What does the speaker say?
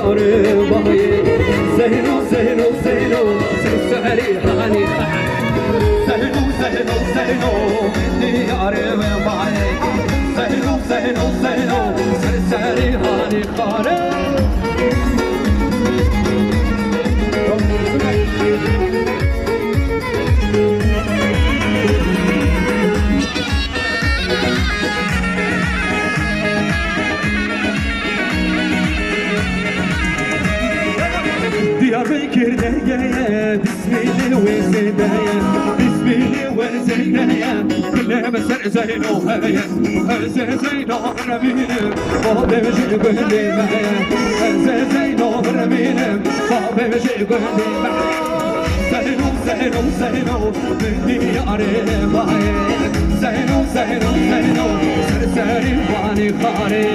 diyarı bayi Zeyno Zeyno Zeyno Sen sehri hani Zeyno Zeyno Zeyno diyarı bayi Zeyno Zeyno Zeyno Sen sehri hani kare Diyarbakır dergeye Bismillah ve zedeye Bismillah ve zedeye Gülleme ser Zeyno heye Zeyno reminim Babemci gönlime Zeyno reminim Babemci gönlime Zeyno Zeyno Zeyno Diyarı baye Zeyno Zeyno Zeyno Serseri vani kare